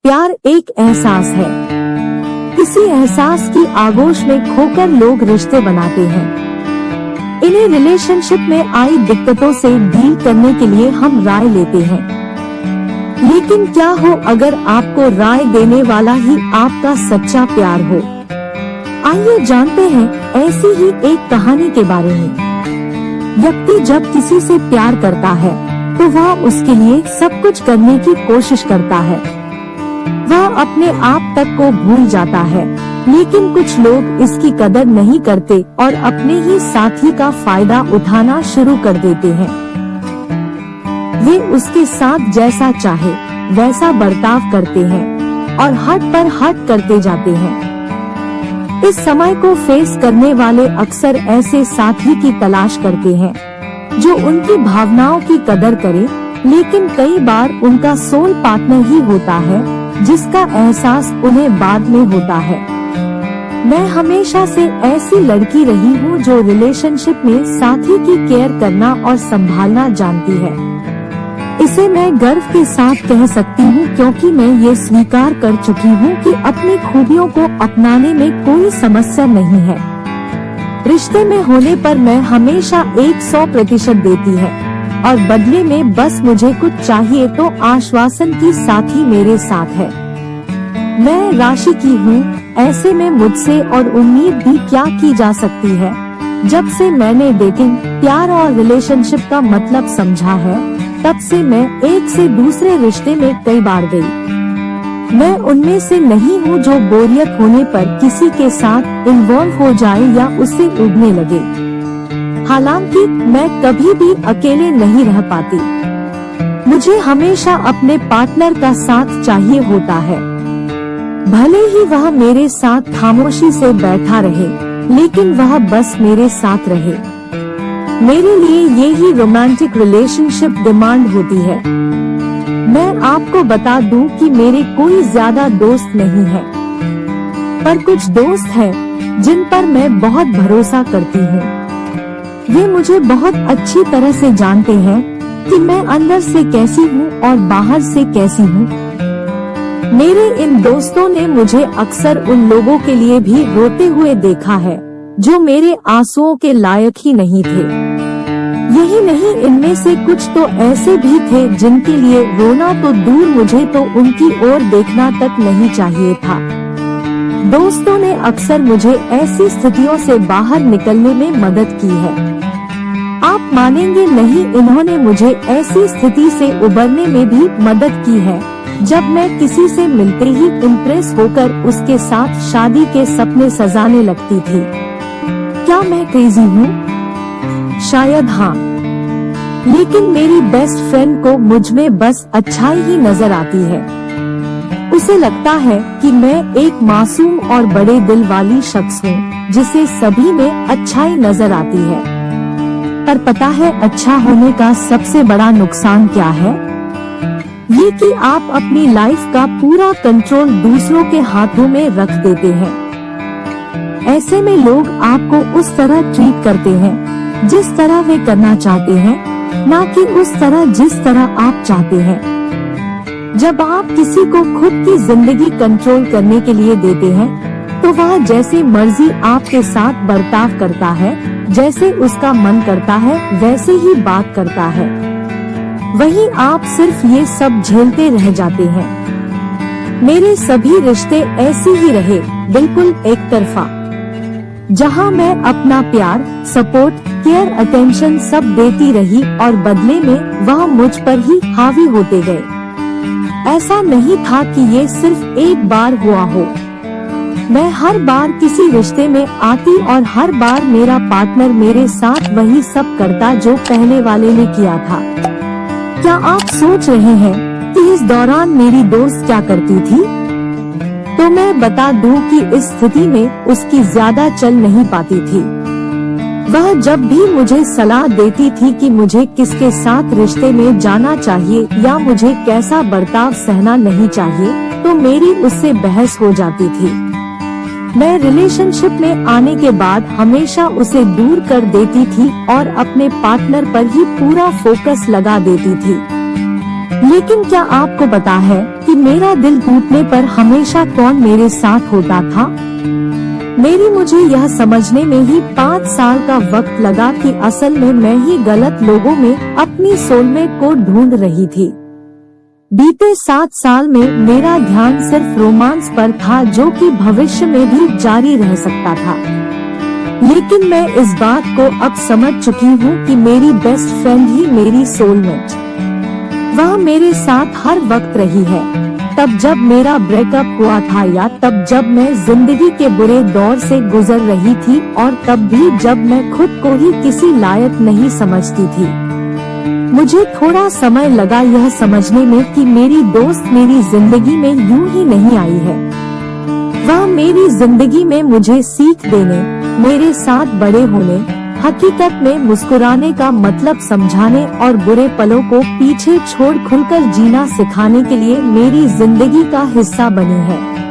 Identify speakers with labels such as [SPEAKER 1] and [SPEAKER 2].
[SPEAKER 1] प्यार एक एहसास है। इसी एहसास की आगोश में खोकर लोग रिश्ते बनाते हैं। इन्हें रिलेशनशिप में आई दिक्कतों से डील करने के लिए हम राय लेते हैं। लेकिन क्या हो अगर आपको राय देने वाला ही आपका सच्चा प्यार हो? आइए जानते हैं ऐसी ही एक कहानी के बारे में। व्यक्ति जब किसी से प्यार करता है तो वह उसके लिए सब कुछ करने की कोशिश करता है। वह अपने आप तक को भूल जाता है, लेकिन कुछ लोग इसकी कदर नहीं करते और अपने ही साथी का फायदा उठाना शुरू कर देते हैं। वे उसके साथ जैसा चाहे वैसा बर्ताव करते हैं और हद पर हद करते जाते हैं। इस समय को फेस करने वाले अक्सर ऐसे साथी की तलाश करते हैं जो उनकी भावनाओं की कदर करे, लेकिन कई बार उनका सोल पार्टनर ही होता है जिसका एहसास उन्हें बाद में होता है। मैं हमेशा से ऐसी लड़की रही हूँ जो रिलेशनशिप में साथी की केयर करना और संभालना जानती है। इसे मैं गर्व के साथ कह सकती हूँ क्योंकि मैं ये स्वीकार कर चुकी हूँ कि अपनी खूबियों को अपनाने में कोई समस्या नहीं है। रिश्ते में होने पर मैं हमेशा 100% देती है और बदले में बस मुझे कुछ चाहिए तो आश्वासन की साथी मेरे साथ है। मैं राशि की हूँ, ऐसे में मुझसे और उम्मीद भी क्या की जा सकती है। जब से मैंने डेटिंग, प्यार और रिलेशनशिप का मतलब समझा है, तब से मैं एक से दूसरे रिश्ते में कई बार गई। मैं उनमें से नहीं हूँ जो बोरियत होने पर किसी के साथ इन्वॉल्व हो जाए या उससे उड़ने लगे। हालांकि मैं कभी भी अकेले नहीं रह पाती। मुझे हमेशा अपने पार्टनर का साथ चाहिए होता है। भले ही वह मेरे साथ खामोशी से बैठा रहे, लेकिन वह बस मेरे साथ रहे। मेरे लिए यही रोमांटिक रिलेशनशिप डिमांड होती है। मैं आपको बता दूं कि मेरे कोई ज्यादा दोस्त नहीं है, पर कुछ दोस्त हैं जिन पर मैं बहुत भरोसा करती हूँ। वे मुझे बहुत अच्छी तरह से जानते हैं कि मैं अंदर से कैसी हूँ और बाहर से कैसी हूँ। मेरे इन दोस्तों ने मुझे अक्सर उन लोगों के लिए भी रोते हुए देखा है जो मेरे आंसुओं के लायक ही नहीं थे। यही नहीं, इनमें से कुछ तो ऐसे भी थे जिनके लिए रोना तो दूर, मुझे तो उनकी ओर देखना तक नहीं चाहिए था। दोस्तों ने अक्सर मुझे ऐसी स्थितियों से बाहर निकलने में मदद की है। आप मानेंगे नहीं, इन्होंने मुझे ऐसी स्थिति से उबरने में भी मदद की है जब मैं किसी से मिलते ही इम्प्रेस होकर उसके साथ शादी के सपने सजाने लगती थी। क्या मैं क्रेजी हूँ? शायद हाँ, लेकिन मेरी बेस्ट फ्रेंड को मुझ में बस अच्छाई ही नजर आती है। उसे लगता है कि मैं एक मासूम और बड़े दिल वाली शख्स हूँ जिसे सभी में अच्छाई नजर आती है। पर पता है अच्छा होने का सबसे बड़ा नुकसान क्या है? ये कि आप अपनी लाइफ का पूरा कंट्रोल दूसरों के हाथों में रख देते हैं। ऐसे में लोग आपको उस तरह ट्रीट करते हैं जिस तरह वे करना चाहते हैं, ना कि उस तरह जिस तरह आप चाहते हैं। जब आप किसी को खुद की जिंदगी कंट्रोल करने के लिए देते हैं, तो वह जैसे मर्जी आपके साथ बर्ताव करता है, जैसे उसका मन करता है वैसे ही बात करता है। वहीं आप सिर्फ ये सब झेलते रह जाते हैं। मेरे सभी रिश्ते ऐसे ही रहे, बिल्कुल एक तरफा, जहाँ मैं अपना प्यार, सपोर्ट, केयर, अटेंशन सब देती रही और बदले में वह मुझ पर ही हावी होते गए। ऐसा नहीं था कि ये सिर्फ एक बार हुआ हो। मैं हर बार किसी रिश्ते में आती और हर बार मेरा पार्टनर मेरे साथ वही सब करता जो पहले वाले ने किया था। क्या आप सोच रहे हैं कि इस दौरान मेरी दोस्त क्या करती थी? तो मैं बता दूं कि इस स्थिति में उसकी ज्यादा चल नहीं पाती थी। वह जब भी मुझे सलाह देती थी कि मुझे किसके साथ रिश्ते में जाना चाहिए या मुझे कैसा बर्ताव सहना नहीं चाहिए, तो मेरी उससे बहस हो जाती थी। मैं रिलेशनशिप में आने के बाद हमेशा उसे दूर कर देती थी और अपने पार्टनर पर ही पूरा फोकस लगा देती थी। लेकिन क्या आपको पता है कि कि मेरा दिल टूटने पर हमेशा कौन मेरे साथ होता था। मुझे यह समझने में ही 5 साल का वक्त लगा कि असल में मैं ही गलत लोगों में अपनी सोलमेट को ढूंढ रही थी। बीते 7 साल में मेरा ध्यान सिर्फ रोमांस पर था, जो कि भविष्य में भी जारी रह सकता था। लेकिन मैं इस बात को अब समझ चुकी हूँ कि मेरी बेस्ट फ्रेंड ही मेरी सोलमेट, वह मेरे साथ हर वक्त रही है। तब जब मेरा ब्रेकअप हुआ था, या तब जब मैं जिंदगी के बुरे दौर से गुजर रही थी, और तब भी जब मैं खुद को ही किसी लायक नहीं समझती थी। मुझे थोड़ा समय लगा यह समझने में कि मेरी दोस्त मेरी जिंदगी में यूं ही नहीं आई है। वह मेरी जिंदगी में मुझे सीख देने, मेरे साथ बड़े होने, हकीकत में मुस्कुराने का मतलब समझाने और बुरे पलों को पीछे छोड़ खुलकर जीना सिखाने के लिए मेरी जिंदगी का हिस्सा बनी है।